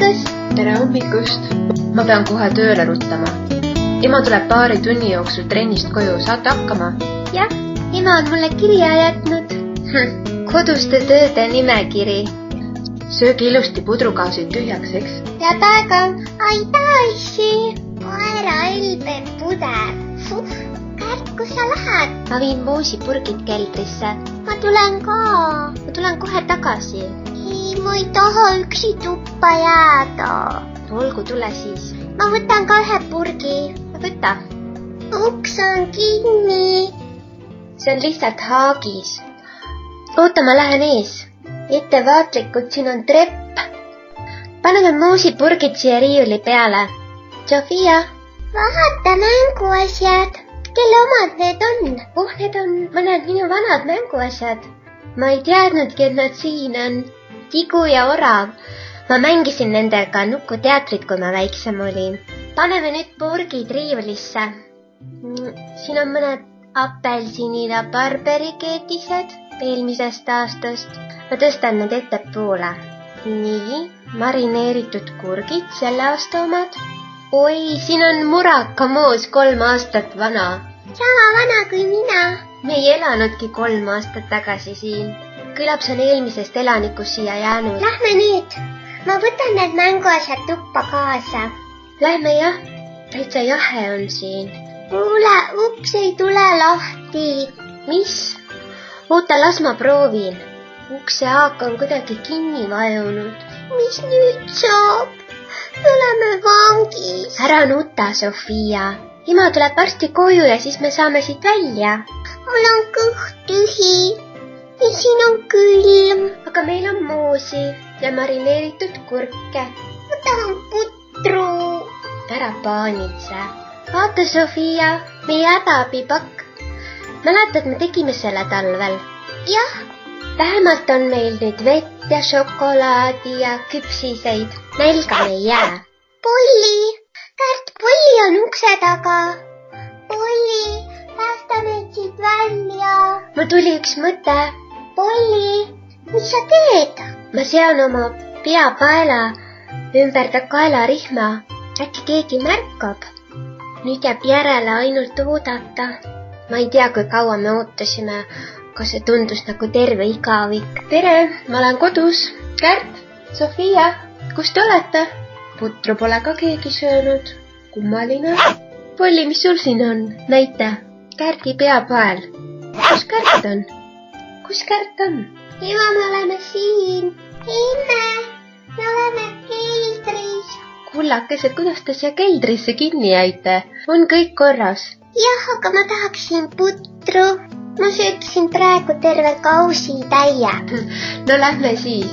hommikust! Tere hommikust! Ma pean kohe tööle ruttama. Ema tuleb paari tunni jooksul trennist koju. Saate hakkama? Jah, ema on mulle kirja jätnud. Koduste tööde nimekiri. Söögi ilusti pudrukaasid tühjaks, eks? Ja päega, aitäisi! Koera elbe puder. Kärt, kus sa lähed? Ma viin moosipurgid keldrisse. Ma tulen ka. Ma tulen kohe tagasi. Ei, ma ei taha üksi tuppa jääda. Olgu, tule siis. Ma võtan ka ühe purgi. Võta. Uks on kinni. See on lihtsalt haagis. Oota, ma lähen ees. Ettevaatlikult, siin on trepp. Pane need moosipurgid siia riiuli peale. Sofia. Vaata mänguasjad. Kelle omad need on? Need on mõned minu vanad mänguasjad. Ma ei teadnudki, et nad siin on. Tigu ja orav. Ma mängisin nendega nukuteatrit, kui ma väiksem olin. Paneme nüüd purgid riiulisse. Siin on mõned apelsinid ja barberikeetised eelmisest aastast. Ma tõstan need ettepoole. Nii, marineeritud kurgid, selle aasta omad. Oi, siin on murakamoos 3 aastat vana. Sama vana kui mina. Me ei elanudki 3 aastat tagasi siin. Küllap see on eelmisest elanikust siia jäänud. Lähme nüüd. Ma võtan need mänguasjad tuppa kaasa. Lähme jah. Täitsa jahe on siin. Kuule, uks ei tule lahti. Mis? Oota, las ma proovin. Ukse haak on kuidagi kinni vajunud. Mis nüüd saab? Me oleme vangis. Ära nuta, Sofia. Ema tuleb varsti koju ja siis me saame siit välja. Mul on kõht tühi ja siin on külm. Aga meil on moosi ja marineeritud kurke. Ma tahan putru. Ära paanitse. Vaata, Sofia, meie hädaabipakk. Mäletad, me tegime selle talvel? Jah. Vähemalt on meil nüüd vett ja šokolaadi ja küpsiseid. Nälga me ei jää. Polli! Kärt, Polli on ukse taga. Polli, päästa meid siit välja. Mul tuli üks mõte. Polli, mis sa teed? Ma sean oma peapaela ümber ta kaelarihma. Äkki keegi märkab. Nüüd jääb järele ainult oodata. Ma ei tea, kui kaua me ootasime. Kas see tundus nagu terve igavik. Tere, ma olen kodus. Kärt, Sofia, kus te olete? Putru pole ka keegi söönud. Kummaline. Polli, mis sul siin on? Näita. Kärdi peapael. Kus Kärt on? Kus Kärt on? Ema, me oleme siin. Emme, me oleme keldris. Kullakesed, kuidas te siia keldrisse kinni jäite? On kõik korras? Jah, aga ma tahaksin putru. Ma sööksin praegu terve kausi täie. No lähme siis.